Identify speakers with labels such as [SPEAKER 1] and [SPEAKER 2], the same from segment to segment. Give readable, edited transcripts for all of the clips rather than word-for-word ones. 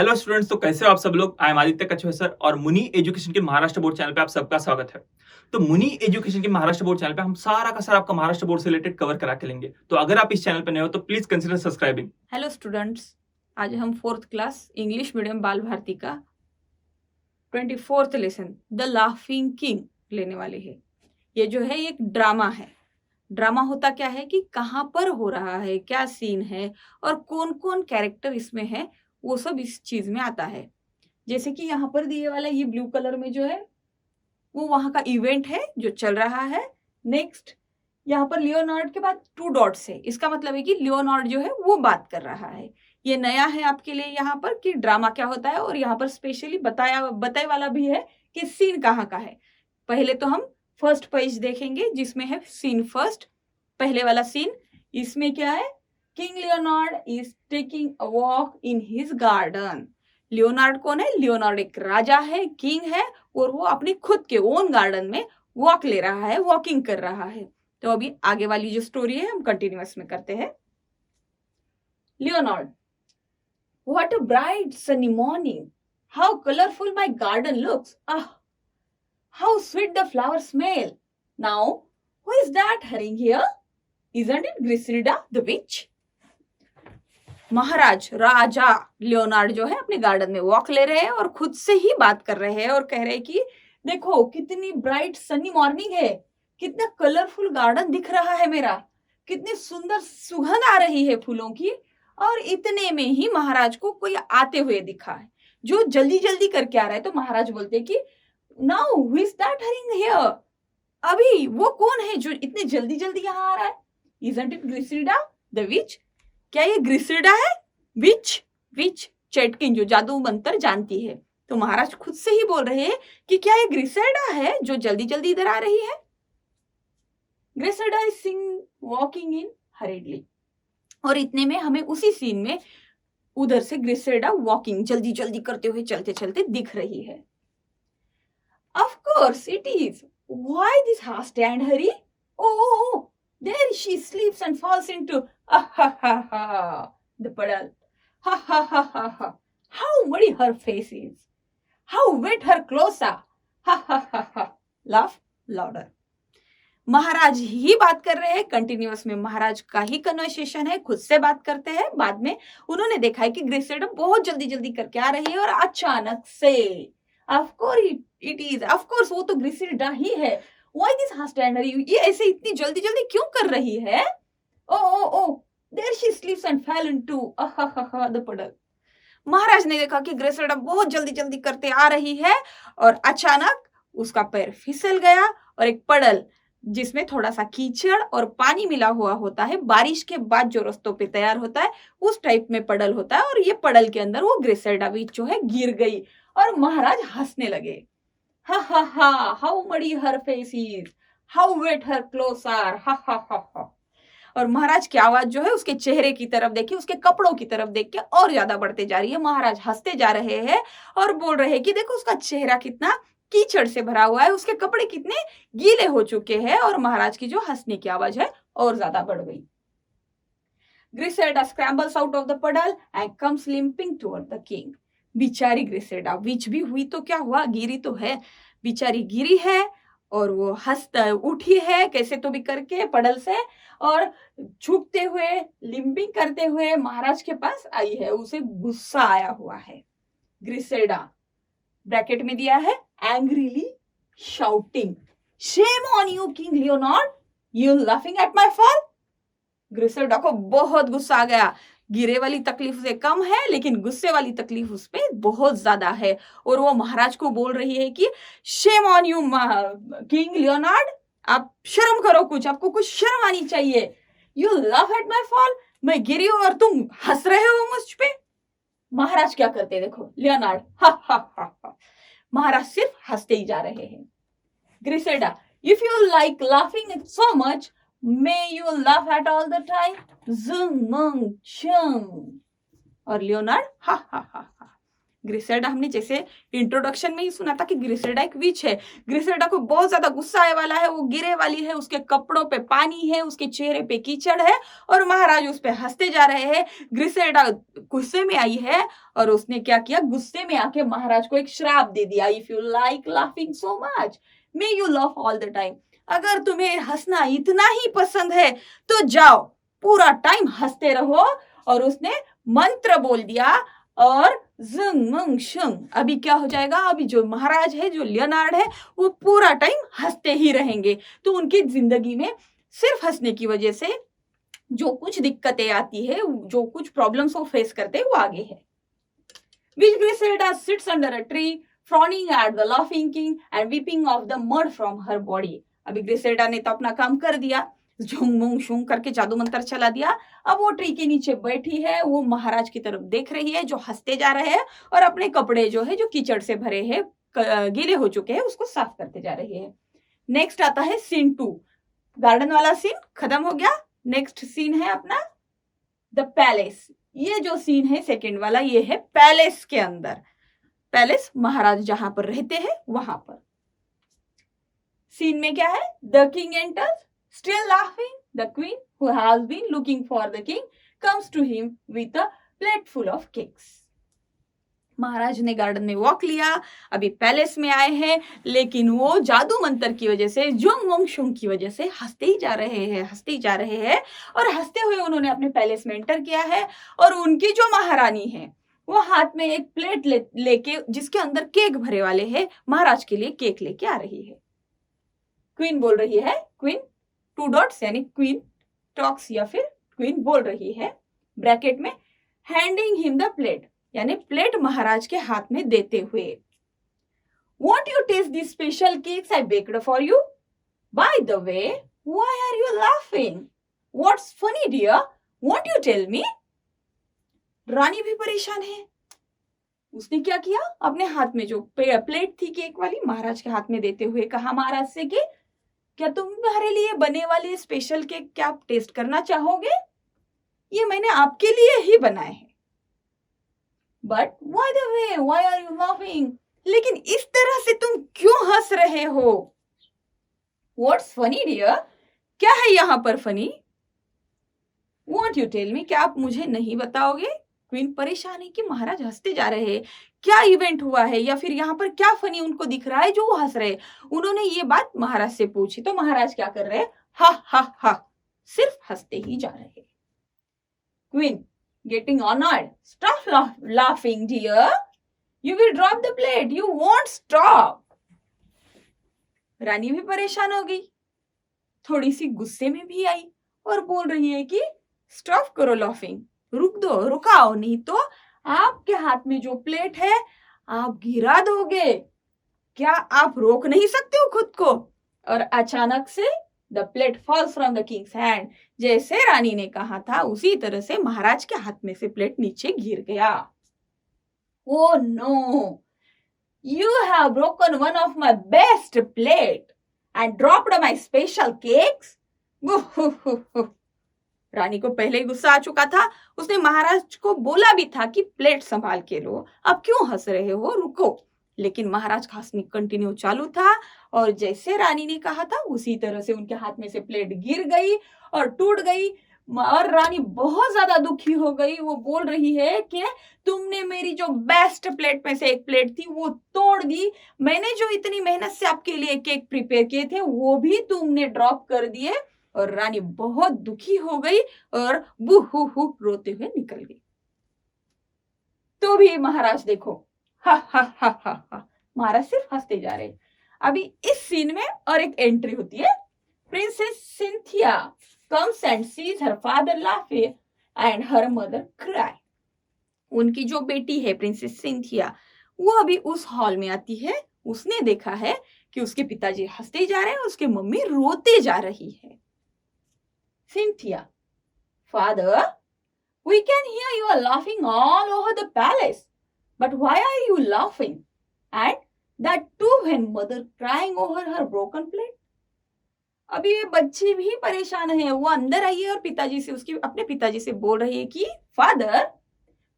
[SPEAKER 1] Hello students, तो कैसे हो आप सब लोग। आई एम आदित्य कछुआ सर और मुनि एजुकेशन के महाराष्ट्र बोर्ड चैनल पे आप सबका स्वागत है। तो मुनि एजुकेशन के महाराष्ट्र बोर्ड चैनल पे हम सारा का सारा आपका महाराष्ट्र बोर्ड से रिलेटेड कवर करा के लेंगे। तो अगर आप इस चैनल पे नए हो तो please consider subscribing.
[SPEAKER 2] Hello students, आज हम 4th क्लास इंग्लिश मीडियम बाल भारती का 24th lesson the laughing king लेने वाले हैं। ये जो है एक ड्रामा है। ड्रामा होता क्या है कि कहाँ पर हो रहा है, क्या सीन है और कौन कौन कैरेक्टर इसमें है, वो सब इस चीज में आता है। जैसे कि यहाँ पर दिए वाला ये ब्लू कलर में जो है वो वहां का इवेंट है जो चल रहा है। नेक्स्ट यहाँ पर लियोनार्ड के बाद 2 डॉट्स है, इसका मतलब है कि लियोनार्ड जो है वो बात कर रहा है। ये नया है आपके लिए यहाँ पर कि ड्रामा क्या होता है, और यहाँ पर स्पेशली बताए वाला भी है कि सीन कहाँ का है। पहले तो हम फर्स्ट पेज देखेंगे जिसमें है सीन फर्स्ट, पहले वाला सीन। इसमें क्या है, king Leonard is taking a walk in his garden. Leonard कौन है? लियोनार्ड एक राजा है, किंग है, और वो अपनी खुद के ओन गार्डन में वॉक ले रहा है, वॉकिंग कर रहा है। तो अभी आगे वाली जो स्टोरी है हम कंटिन्यूअस में करते हैं। Leonard, what a bright sunny morning, how colourful my garden looks, how sweet the flower smell, now who is that hurrying here, isn't it Griselda the witch. महाराज, राजा लियोनार्ड जो है अपने गार्डन में वॉक ले रहे हैं और खुद से ही बात कर रहे हैं और कह रहे हैं कि देखो कितनी ब्राइट सनी मॉर्निंग है, कितना कलरफुल गार्डन दिख रहा है मेरा, कितनी सुंदर सुगंध आ रही है फूलों की। और इतने में ही महाराज को कोई आते हुए दिखा है जो जल्दी जल्दी करके आ रहा है। तो महाराज बोलते कि now who is that hurrying here, अभी वो कौन है जो इतने जल्दी जल्दी यहाँ आ रहा है। इजंट इट ग्रिसेल्डा द विच, क्या ये ग्रिसेल्डा है? विच विच चैटकिन जो जादू मंत्र जानती है। तो महाराज खुद से ही बोल रहे हैं कि क्या ये ग्रिसेल्डा है जो जल्दी जल्दी इधर आ रही है। Griselda is seen walking in hurriedly, और इतने में हमें उसी सीन में उधर से ग्रिसेल्डा वॉकिंग जल्दी जल्दी करते हुए चलते चलते दिख रही है। Of course it is, why this hast and Hari, oh there she sleeps and falls into the puddle. How muddy her face is, how wet her clothes are. Laugh louder. महाराज ही बात कर रहे हैं, कंटिन्यूअस में महाराज का ही conversation है, खुद से बात करते हैं। बाद में उन्होंने देखा है कि ग्रिसेल्डा बहुत जल्दी जल्दी करके आ रही है और अचानक से of course it is, of course वो तो ग्रिसेल्डा ही है। Why this hast and ये ऐसे इतनी जल्दी जल्दी क्यों कर रही है? Oh, there she slips and fell into the puddle. महाराज ने देखा कि ग्रिसेल्डा बहुत जल्दी जल्दी करते आ रही है और अचानक उसका पैर फिसल गया और एक पडल जिसमें थोड़ा सा कीचड़ और पानी मिला हुआ होता है, बारिश के बाद जो रस्तों पे तैयार होता है उस टाइप में पडल होता है, और ये पडल के अंदर वो ग्रिसेल्डा भी जो है गिर गई और महाराज हंसने लगे। how muddy her face is, how wet her clothes are. और महाराज की आवाज जो है उसके चेहरे की तरफ देखिए, उसके कपड़ों की तरफ देख के और ज्यादा बढ़ते जा रही है। महाराज हंसते जा रहे हैं और बोल रहे हैं कि देखो उसका चेहरा कितना कीचड़ से भरा हुआ है, उसके कपड़े कितने गीले हो चुके हैं, और महाराज की जो हंसने की आवाज है और ज्यादा बढ़ गई। ग्रिसेल्डा scrambles out of the puddle and comes limping toward the king. बिचारी ग्रिसेल्डा, विच भी हुई तो क्या हुआ, गिरी तो है, बिचारी गिरी है और वो हंसता उठी है कैसे तो भी करके पडल से, और झुकते हुए लिम्पिंग करते हुए महाराज के पास आई है। उसे गुस्सा आया हुआ है। ग्रिसेल्डा ब्रैकेट में दिया है angrily shouting, shame on you king Leonard, you laughing at my fall. Griselda को बहुत गुस्सा आ गया। गिरे वाली तकलीफ उसे कम है लेकिन गुस्से वाली तकलीफ उस पे बहुत ज्यादा है, और वो महाराज को बोल रही है कि Shem on you king Leonard, आप शर्म करो, कुछ आपको कुछ शर्म आनी चाहिए। You laugh eight my fall, मैं गिरी हूं और तुम हंस रहे हो मुझ पे। महाराज क्या करते देखो, लियोनार्ड हा। महाराज सिर्फ हंसते ही जा रहे हैं। Griselda, if you like laughing so much, may you laugh at all the time, zung mung chung. और लियोनार्ड हा। ग्रिसेल्डा हमने जैसे इंट्रोडक्शन में ही सुना था कि ग्रिसेल्डा एक विच है। ग्रिसेल्डा को बहुत ज्यादा गुस्सा आने वाला है, वो गिरे वाली है, उसके कपड़ों पे पानी है, उसके चेहरे पे कीचड़ है और महाराज उस पे हंसते जा रहे हैं। ग्रिसेल्डा गुस्से में आई है और उसने क्या किया, गुस्से में आके महाराज को एक श्राप दे दिया, if you like laughing so much may you laugh all the time. अगर तुम्हें हंसना इतना ही पसंद है तो जाओ पूरा टाइम हंसते रहो। और उसने मंत्र बोल दिया और ज़ंग मंग शंग, अभी क्या हो जाएगा, अभी जो महाराज है, जो लियोनार्ड है, वो पूरा टाइम हंसते ही रहेंगे। तो उनकी जिंदगी में सिर्फ हंसने की वजह से जो कुछ दिक्कतें आती है, जो कुछ प्रॉब्लम्स वो फेस करते हैं, वो आगे है। Which Griselda sits under a tree, frowning at the laughing king and weeping off the mud from her body. अभी ग्रिसेल्डा ने तो अपना काम कर दिया, झुंग मुंग शुंग करके जादू मंत्र चला दिया। अब वो ट्री के नीचे बैठी है, वो महाराज की तरफ देख रही है जो हंसते जा रहे हैं और अपने कपड़े जो है जो कीचड़ से भरे हैं, गीले हो चुके हैं, उसको साफ करते जा रही है। नेक्स्ट आता है सीन 2। गार्डन वाला सीन खत्म हो गया। नेक्स्ट सीन है अपना द पैलेस। ये जो सीन है सेकंड वाला, ये है पैलेस के अंदर। पैलेस महाराज जहां पर रहते हैं वहां पर। सीन में क्या है, the king enters still laughing, the queen who has been looking for the king comes to him with a plate full of cakes. महाराज ने गार्डन में वॉक लिया, अभी पैलेस में आए हैं, लेकिन वो जादू मंत्र की वजह से, जुंग मुंग शुंग की वजह से हंसते ही जा रहे हैं, हंसते ही जा रहे हैं। और हंसते हुए उन्होंने अपने पैलेस में एंटर किया है और उनकी जो महारानी है वो हाथ में एक प्लेट लेके जिसके अंदर केक भरे वाले हैं, महाराज के लिए केक लेके आ रही है। क्वीन बोल रही है, क्वीन 2 डॉट्स यानी क्वीन टॉक्स या फिर क्वीन बोल रही है ब्रैकेट में, हैंडिंग हिम द प्लेट, यानी प्लेट महाराज के हाथ में देते हुए। Won't you taste these special cakes I baked for you? By the way, why are you laughing? What's funny, dear? Won't you tell me? रानी भी परेशान है। उसने क्या किया, अपने हाथ में जो प्लेट थी केक वाली महाराज के हाथ में देते हुए कहा महाराज से कि क्या तुम्हारे लिए बने वाले स्पेशल केक क्या आप टेस्ट करना चाहोगे? ये मैंने आपके लिए ही बनाए हैं। But by the way, why are you laughing? लेकिन इस तरह से तुम क्यों हंस रहे हो? What's funny, dear? क्या है यहाँ पर funny? Won't you tell me? क्या आप मुझे नहीं बताओगे? क्वीन परेशान है कि महाराज हंसते जा रहे हैं, क्या इवेंट हुआ है या फिर यहाँ पर क्या फनी उनको दिख रहा है जो वो हंस रहे। उन्होंने ये बात महाराज से पूछी तो महाराज क्या कर रहे हैं, हा हा हा, सिर्फ हंसते ही जा रहे हैं। Queen getting honored. Stop laughing, dear. You will drop the plate. You won't stop. रानी भी परेशान हो गई, थोड़ी सी गुस्से में भी आई और बोल रही है कि स्टॉप करो लाफिंग, रुक दो, रुकाओ, नहीं तो आपके हाथ में जो प्लेट है आप गिरा दोगे। क्या आप रोक नहीं सकते हो खुद को? और अचानक से The plate falls from the king's hand. जैसे रानी ने कहा था उसी तरह से महाराज के हाथ में से प्लेट नीचे गिर गया। Oh no! You have broken one of my best plate and dropped my special cakes. रानी को पहले ही गुस्सा आ चुका था, उसने महाराज को बोला भी था कि प्लेट संभाल के लो, अब क्यों हंस रहे हो, रुको। लेकिन महाराज का हंसना कंटिन्यू चालू था और जैसे रानी ने कहा था उसी तरह से उनके हाथ में से प्लेट गिर गई और टूट गई और रानी बहुत ज्यादा दुखी हो गई। वो बोल रही है कि तुमने मेरी जो बेस्ट प्लेट में से एक प्लेट थी वो तोड़ दी, मैंने जो इतनी मेहनत से आपके लिए केक प्रिपेयर किए थे वो भी तुमने ड्रॉप कर दिए। और रानी बहुत दुखी हो गई और बुहू हु रोते हुए निकल गई। तो भी महाराज देखो, हा हा हा हा हा, महाराज सिर्फ हंसते जा रहे। अभी इस सीन में और एक एंट्री होती है, princess Cynthia comes and sees her father laughing and her mother cry. उनकी जो बेटी है प्रिंसेस सिंथिया, वो अभी उस हॉल में आती है। उसने देखा है कि उसके पिताजी हंसते जा रहे हैं, उसके मम्मी रोते जा रही है। Cynthia, father, we can hear you are laughing all over the palace. But why are you laughing? And that too when mother crying over her broken plate. अभी ये बच्ची भी परेशान है, वो अंदर आई है और पिताजी से, उसकी अपने पिताजी से बोल रही है कि फादर,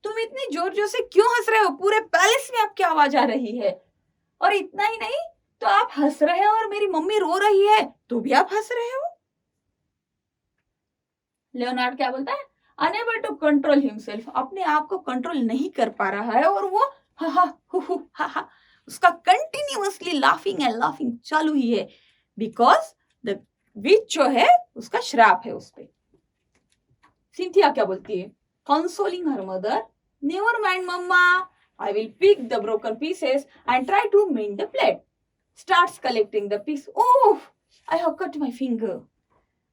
[SPEAKER 2] तुम इतनी जोर जोर से क्यों हंस रहे हो? पूरे पैलेस में आपकी आवाज आ रही है। और इतना ही नहीं, तो आप हंस रहे हो और मेरी मम्मी रो रही है तो भी आप हंस रहे हो। लियोनार्ड क्या बोलता है? अनेबल टू कंट्रोल हिमसेल्फ, अपने आप को कंट्रोल नहीं कर पा रहा है और वो हा हा हु हा हा उसका कंटिन्यूअसली लाफिंग एंड लाफिंग चालू ही है, बिकॉज द विच जो है उसका श्राप है उस पे। सिंथिया क्या बोलती है? Consoling her mother, never mind mama, I will pick the broken pieces and try to mend the plate. Starts collecting the piece. Oh, I have cut my finger.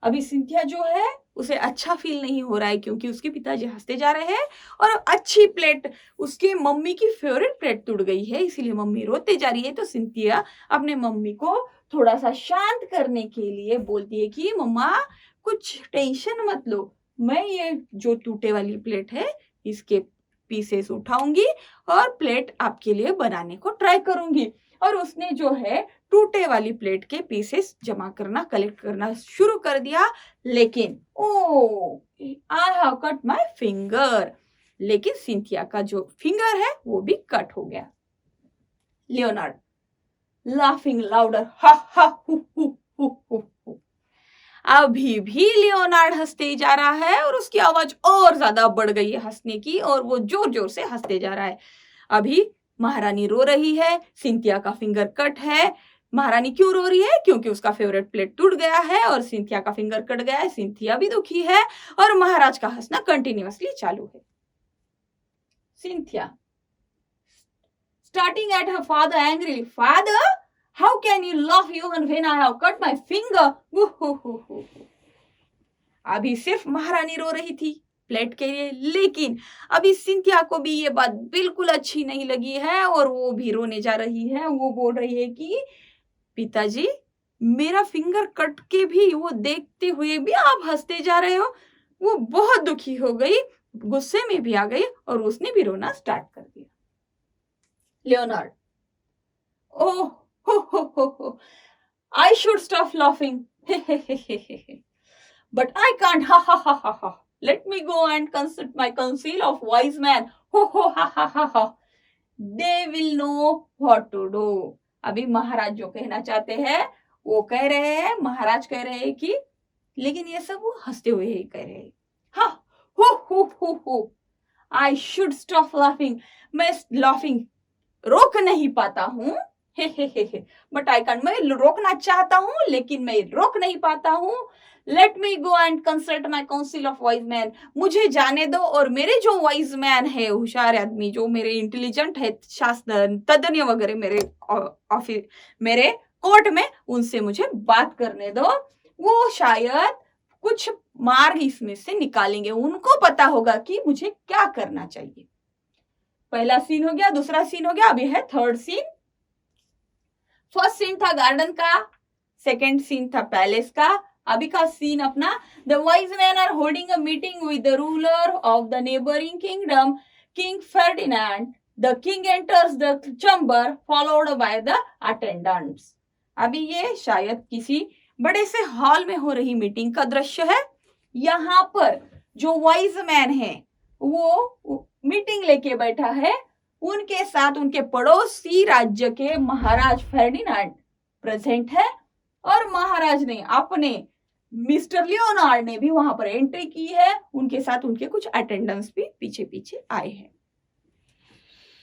[SPEAKER 2] अभी सिंथिया जो है उसे अच्छा फील नहीं हो रहा है क्योंकि उसके पिताजी हंसते जा रहे हैं और अच्छी प्लेट, उसकी मम्मी की फेवरेट प्लेट टूट गई है, इसीलिए मम्मी रोते जा रही है। तो सिंथिया अपने मम्मी को थोड़ा सा शांत करने के लिए बोलती है कि मम्मा कुछ टेंशन मत लो, मैं ये जो टूटे वाली प्लेट है इसके पीसेस उठाऊंगी और प्लेट आपके लिए बनाने को ट्राई करूंगी। और उसने जो है टूटे वाली प्लेट के पीसेस जमा करना, कलेक्ट करना शुरू कर दिया। लेकिन oh, I have cut my finger, लेकिन सिंथिया का जो फिंगर है वो भी कट हो गया। लियोनार्ड लाफिंग लाउडर, हा हा हु हु हु हु हु। अभी भी लियोनार्ड हंसते ही जा रहा है और उसकी आवाज और ज्यादा बढ़ गई है हंसने की, और वो जोर जोर से हंसते जा रहा है। अभी महारानी रो रही है, सिंथिया का फिंगर कट है। महारानी क्यों रो रही है? क्योंकि उसका फेवरेट प्लेट टूट गया है और सिंथिया का फिंगर कट गया है। सिंथिया भी दुखी है और महाराज का हंसना कंटिन्यूअसली चालू है। Cynthia starting at her father angrily, father how can you laugh even when I have cut my finger? अभी सिर्फ महारानी रो रही थी प्लेट के लिए, लेकिन अभी सिंथिया को भी ये बात बिल्कुल अच्छी नहीं लगी है और वो भी रोने जा रही है। वो बोल रही है कि पिताजी, मेरा फिंगर कट के भी वो देखते हुए भी आप हंसते जा रहे हो। वो बहुत दुखी हो गई, गुस्से में भी आ गई और उसने भी रोना स्टार्ट कर दिया। Leonard, oh ho, I should stop laughing. But I can't. Ha ha ha ha ha. Let me go and consult my council of wise men. Ho ho ha ha ha ha. They will know what to do. अभी महाराज जो कहना चाहते हैं वो कह रहे हैं, महाराज कह रहे हैं कि, लेकिन ये सब वो हंसते हुए ही कह रहे हैं। हाँ, हो I should stop laughing. मैं laughing रोक नहीं पाता हूँ। बट आई कैन, मैं रोकना चाहता हूं लेकिन मैं रोक नहीं पाता हूं। Let me go and consult my council of wise man, मुझे जाने दो और मेरे जो वाइज मैन है, होशियार आदमी, जो मेरे इंटेलिजेंट है, शास्त्र तज्ञ वगैरह मेरे ऑफिस, मेरे कोर्ट में, उनसे मुझे बात करने दो। वो शायद कुछ मार्ग इसमें से निकालेंगे, उनको पता होगा कि मुझे क्या करना चाहिए। पहला सीन हो गया, दूसरा सीन हो गया, अभी है थर्ड सीन। फर्स्ट सीन था गार्डन का, सेकेंड सीन था पैलेस का, अभी का सीन अपना, the wise man are holding a meeting with the ruler of the neighbouring kingdom, king Ferdinand. The king enters the chamber followed by the attendants. अभी ये शायद किसी बड़े से हॉल में हो रही मीटिंग का दृश्य है। यहाँ पर जो वाइज मैन है वो मीटिंग लेके बैठा है, उनके साथ उनके पड़ोसी राज्य के महाराज फर्डिनेंड प्रेजेंट है और महाराज ने अपने मिस्टर लियोनार्ड ने भी वहां पर एंट्री की है, उनके साथ उनके कुछ अटेंडेंट्स भी पीछे पीछे आए हैं।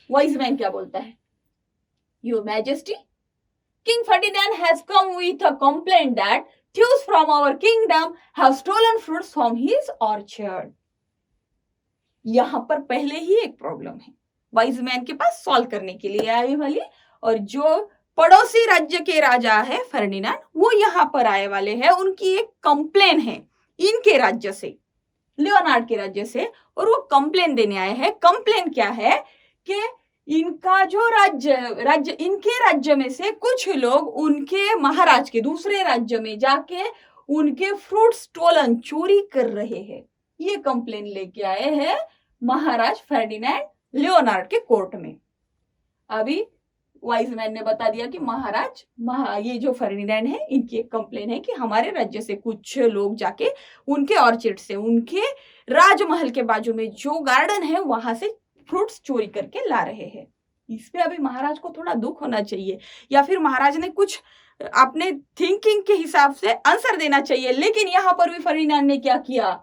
[SPEAKER 2] वाइज मैन क्या बोलता है? Your majesty, king Ferdinand has come with a complaint that thieves from our kingdom have stolen fruits from his orchard. यहां पर पहले ही एक प्रॉब्लम है, वाइज मैन के पास सॉल्व करने के लिए आए वाली, और जो पड़ोसी राज्य के राजा है फर्डिनेंड, वो यहाँ पर आए वाले हैं। उनकी एक कंप्लेन है इनके राज्य से, लियोनार्ड के राज्य से, और वो कंप्लेन देने आए हैं। कंप्लेन क्या है कि इनका जो राज्य इनके राज्य में से कुछ लोग उनके महाराज के दूसरे राज्य में जाके उनके फ्रूट स्टोलन, चोरी कर रहे हैं। ये कंप्लेन लेके आए हैं महाराज फर्डिनेंड लियोनार्ड के कोर्ट में। अभी वाइज मैन ने बता दिया कि महाराज ये जो फर्डिनेंड है, इनकी एक कंप्लेन है कि हमारे राज्य से कुछ लोग जाके उनके ऑर्चिड से, उनके राजमहल के बाजू में जो गार्डन है वहां से फ्रूट्स चोरी करके ला रहे हैं। इस पे अभी महाराज को थोड़ा दुख होना चाहिए, या फिर महाराज ने कुछ अपने थिंकिंग के हिसाब से आंसर देना चाहिए। लेकिन यहाँ पर भी फर्डिनेंड ने क्या किया?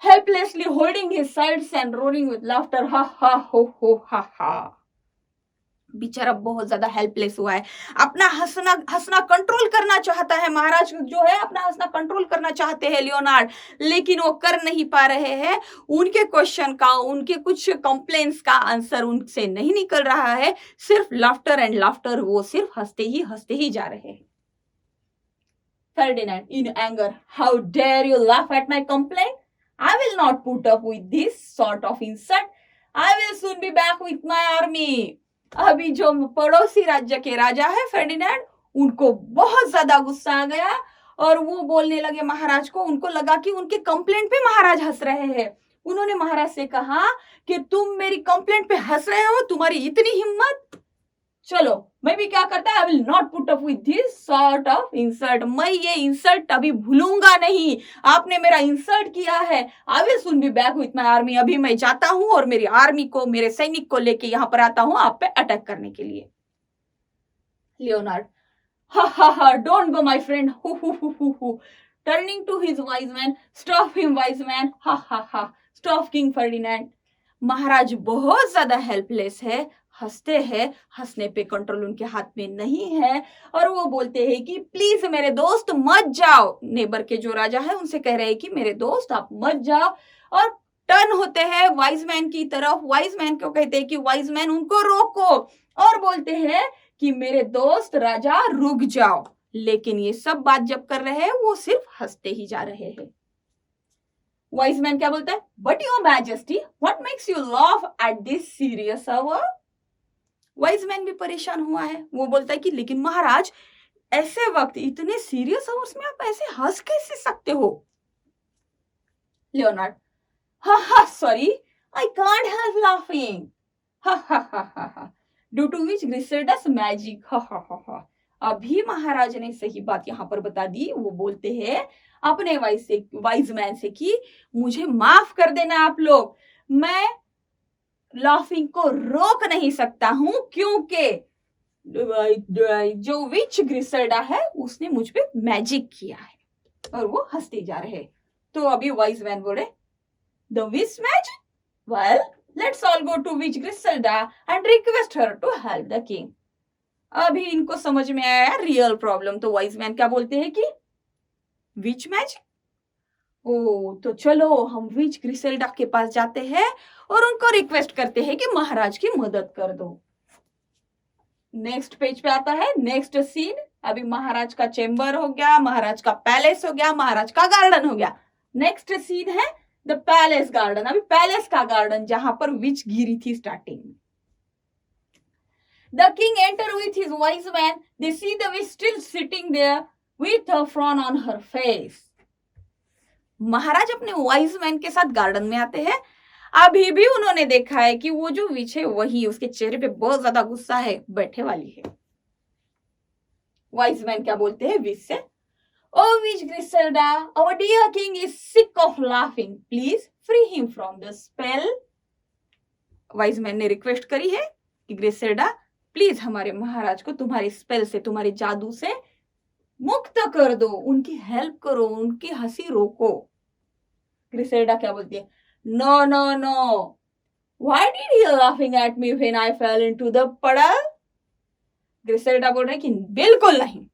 [SPEAKER 2] Helplessly holding his sides and roaring with laughter, हा हा हो हा हा। बेचारा बहुत ज्यादा हेल्पलेस हुआ है, अपना हंसना कंट्रोल करना चाहता है। महाराज जो है अपना हंसना कंट्रोल करना चाहते हैं लियोनार्ड, लेकिन वो कर नहीं पा रहे हैं। उनके क्वेश्चन का, उनके कुछ कंप्लेंट्स का आंसर उनसे नहीं निकल रहा है, सिर्फ लाफ्टर एंड लाफ्टर। वो सिर्फ हंसते ही जा रहे हैं। Ferdinand in anger, how dare you laugh at my complaint? I will not put up with this sort of insult. I will soon be back with my army. अभी जो पड़ोसी राज्य के राजा है फर्डिनेंड, उनको बहुत ज्यादा गुस्सा आ गया और वो बोलने लगे महाराज को। उनको लगा कि उनके कंप्लेंट पे महाराज हंस रहे हैं। उन्होंने महाराज से कहा कि तुम मेरी कंप्लेंट पे हंस रहे हो, तुम्हारी इतनी हिम्मत, चलो मैं भी क्या करता है, I will not put up with this sort of insult. मैं ये इंसल्ट अभी भूलूंगा नहीं, आपने मेरा इंसल्ट किया है। I will soon be back with my army. अभी मैं जाता हूं और मेरी आर्मी को, मेरे सैनिक को लेके यहां पर आता हूं आप पे अटैक करने के लिए। Leonard, ha ha ha, don't go my friend, हु हु हु हु हु। Turning to his wise man, stop him wise man, ha ha हा, स्टॉप किंग फर्डिनेंड। महाराज बहुत ज्यादा हेल्पलेस है, हंसते हैं, हंसने पे कंट्रोल उनके हाथ में नहीं है और वो बोलते हैं कि प्लीज मेरे दोस्त मत जाओ। नेबर के जो राजा है उनसे कह रहे हैं कि मेरे दोस्त आप मत जाओ, और टर्न होते हैं वाइज मैन की तरफ। वाइज मैन को कहते हैं कि वाइज मैन उनको रोको, और बोलते हैं कि मेरे दोस्त राजा रुक जाओ। लेकिन ये सब बात जब कर रहे हैं वो सिर्फ हंसते ही जा रहे हैं। वाइज मैन क्या बोलता है? But your majesty, what makes you laugh at this serious hour? Wise man भी परेशान हुआ है। वो बोलता है कि लेकिन महाराज, ऐसे वक्त, इतने सीरियस आवर्स में आप ऐसे हंस कैसे सकते हो? लियोनार्ड, हा हा, sorry, I can't help laughing, हा हा हा हा हा, ड्यू टू विच ग्रिसेल्डास मैजिक, हा हा हा हा। अभी महाराज ने सही बात यहाँ पर बता दी। वो बोलते हैं अपने वाइज मैन से कि मुझे माफ कर देना आप लोग, मैं लाफिंग को रोक नहीं सकता हूं क्योंकि जो विच ग्रिसेल्डा है उसने मुझ पे मैजिक किया है। और वो हंसते जा रहे। तो अभी वाइज मैन बोले, the witch magic, well let's all go to witch Griselda and request her to help the king. अभी इनको समझ में आया रियल प्रॉब्लम। तो वाइज मैन क्या बोलते हैं कि विच मैजिक, ओ तो चलो हम विच ग्रिसेल्डा के पास जाते हैं और उनको रिक्वेस्ट करते हैं कि महाराज की मदद कर दो। नेक्स्ट पेज पे आता है नेक्स्ट सीन। अभी महाराज का चेंबर हो गया, महाराज का पैलेस हो गया, महाराज का गार्डन हो गया। नेक्स्ट सीन है द पैलेस गार्डन। अभी पैलेस का गार्डन जहां पर विच गिरी थी स्टार्टिंग में। The king enter with his wise man, they see the witch still sitting there with a frown on her face. महाराज अपने वाइज मैन के साथ गार्डन में आते हैं। अभी भी उन्होंने देखा है कि वो जो विच है वही, उसके चेहरे पे बहुत ज्यादा गुस्सा है, बैठे वाली है। वाइज मैन क्या बोलते हैं विच से, oh witch Griselda, our dear king is sick of laughing, please free him from the spell. Wise man ने रिक्वेस्ट करी है कि ग्रिसेल्डा प्लीज हमारे महाराज को तुम्हारे स्पेल से, तुम्हारे जादू से मुक्त कर दो, उनकी हेल्प करो, उनकी हंसी रोको। ग्रिसेल्डा क्या बोलती है, no no no, why did he laughing at me when I fell into the puddle? ग्रिसेल्डा बोल रहे कि बिल्कुल नहीं,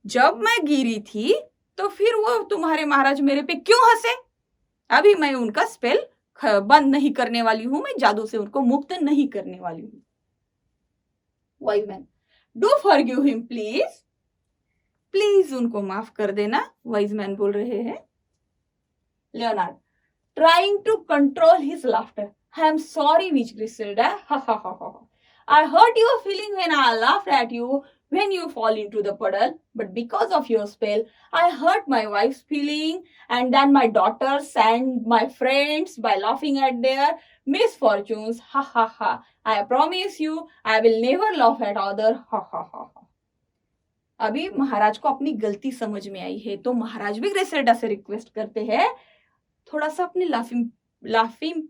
[SPEAKER 2] जब मैं गिरी थी तो फिर वो तुम्हारे महाराज मेरे पे क्यों हंसे? अभी मैं उनका स्पेल बंद नहीं करने वाली हूं, मैं जादू से उनको मुक्त नहीं करने वाली हूं। Wise man, do forgive him please, please उनको माफ कर देना, वाइज मैन बोल रहे हैं। Leonard, trying to control his laughter, I am sorry, Witch Griselda. Ha ha ha ha. I hurt your feeling when I laughed at you when you fall into the puddle, but because of your spell, I hurt my wife's feeling, and then my daughters and my friends by laughing at their misfortunes. Ha ha ha. I promise you, I will never laugh at other. Ha ha ha ha. अभी महाराज को अपनी गलती समझ में आई है, तो महाराज भी ग्रिसेल्डा से रिक्वेस्ट करते हैं थोड़ा सा अपने लाफिंग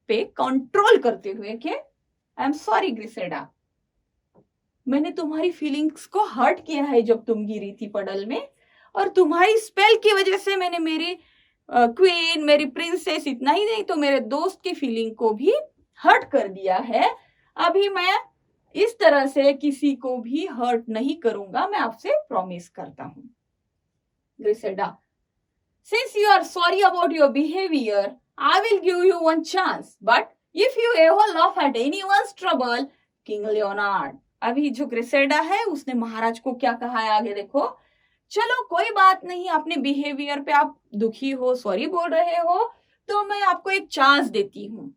[SPEAKER 2] पे कंट्रोल करते हुए कि आई एम सॉरी ग्रिसेल्डा, मैंने तुम्हारी फीलिंग्स को हर्ट किया है जब तुम गिरी थी पडल में, और तुम्हारी स्पेल की वजह से मैंने मेरी क्वीन, मेरी प्रिंसेस, इतना ही नहीं तो मेरे दोस्त की फीलिंग को भी हर्ट कर दिया है। अभी मैं इस तरह से किसी को भी हर्ट नहीं करूंगा, मैं आपसे प्रॉमिस करता हूं। ग्रिसेल्डा, since you are sorry about your behavior, I will give you one chance, but if you ever laugh at anyone's trouble, King Leonard। अभी जो ग्रिसेल्डा है उसने महाराज को क्या कहा है आगे देखो। चलो कोई बात नहीं, अपने बिहेवियर पे आप दुखी हो, सॉरी बोल रहे हो, तो मैं आपको एक चांस देती हूँ,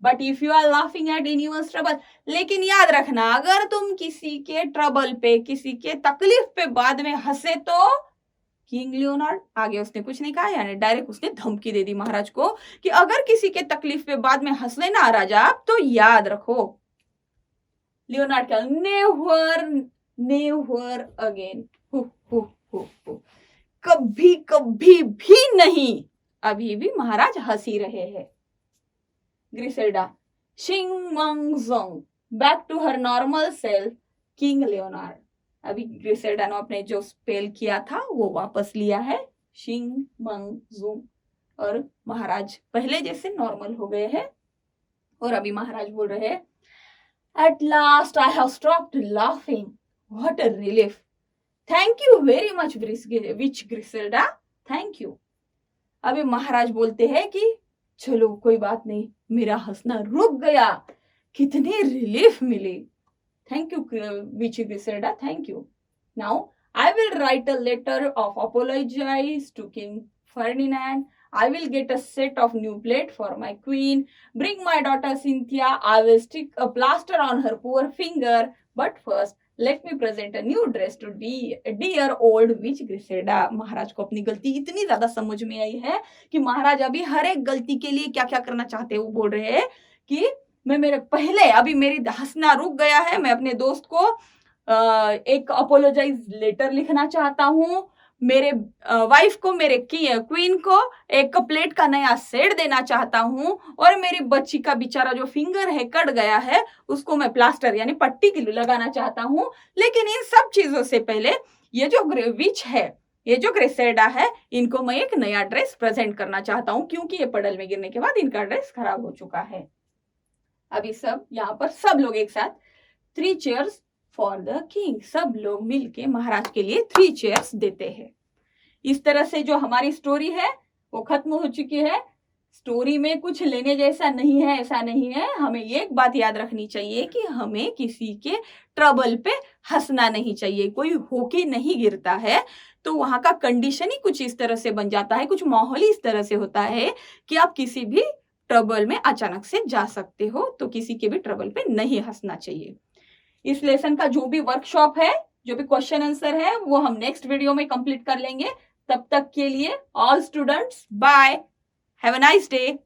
[SPEAKER 2] but if you are laughing at anyone's trouble, लेकिन याद रखना अगर तुम किसी के ट्रबल पे, किसी के तकलीफ पे बाद में हंसे तो किंग लियोनार्ड, आगे उसने कुछ नहीं कहा, यानी डायरेक्ट उसने धमकी दे दी महाराज को कि अगर किसी के तकलीफ पे बाद में हंस लेना राजा तो याद रखो। लियोनार्ड का नेवर नेवर अगेन, कभी कभी भी नहीं। अभी भी महाराज हंसी रहे हैं। ग्रिसेल्डा, शिंग मंग जोंग, back to her normal self king Leonard. अभी ग्रिसेल्डा ने अपने जो स्पेल किया था वो वापस लिया है, शिंग मंग जोंग, और महाराज पहले जैसे नॉर्मल हो गए हैं। और अभी महाराज बोल रहे हैं, at last I have stopped laughing, what a relief, thank you very much witch Griselda, thank you. अभी महाराज बोलते हैं कि चलो कोई बात नहीं, मेरा हंसना रुक गया, कितनी रिलीफ मिली, thank you witch Griselda, thank you. Now I will write a letter of apologize to king Ferdinand, I will get a set of new plate for my queen. Bring my daughter Cynthia. I will stick a plaster on her poor finger. But first, let me present a new dress to dear old witch Griselda. महाराज को अपनी गलती इतनी ज्यादा समझ में आई है कि महाराज अभी हर एक गलती के लिए क्या क्या करना चाहते हैं। वो बोल रहे हैं कि मैं मेरे पहले, अभी मेरी हंसना रुक गया है, मैं अपने दोस्त को एक अपोलोजाइज लेटर लिखना चाहता हूँ, मेरे वाइफ को, मेरे क्वीन को एक प्लेट का नया सेट देना चाहता हूँ, और मेरी बच्ची का बेचारा जो फिंगर है कट गया है उसको मैं प्लास्टर यानी पट्टी के लिए लगाना चाहता हूँ। लेकिन इन सब चीजों से पहले ये जो विच है, ये जो ग्रिसेल्डा है, इनको मैं एक नया ड्रेस प्रेजेंट करना चाहता हूँ, क्योंकि ये पडल में गिरने के बाद इनका ड्रेस खराब हो चुका है। अभी सब यहाँ पर सब लोग एक साथ 3 चेयर्स फॉर द किंग, सब लोग मिलके महाराज के लिए 3 चेयर्स देते हैं। इस तरह से जो हमारी स्टोरी है वो खत्म हो चुकी है। स्टोरी में कुछ लेने जैसा नहीं है, ऐसा नहीं है। हमें ये एक बात याद रखनी चाहिए कि हमें किसी के ट्रबल पे हंसना नहीं चाहिए। कोई होके नहीं गिरता है तो वहां का कंडीशन ही कुछ इस तरह से बन जाता है, कुछ माहौल ही इस तरह से होता है कि आप किसी भी ट्रबल में अचानक से जा सकते हो, तो किसी के भी ट्रबल पे नहीं हंसना चाहिए। इस लेसन का जो भी वर्कशॉप है, जो भी क्वेश्चन आंसर है, वो हम नेक्स्ट वीडियो में कंप्लीट कर लेंगे। तब तक के लिए all students bye, have a nice day.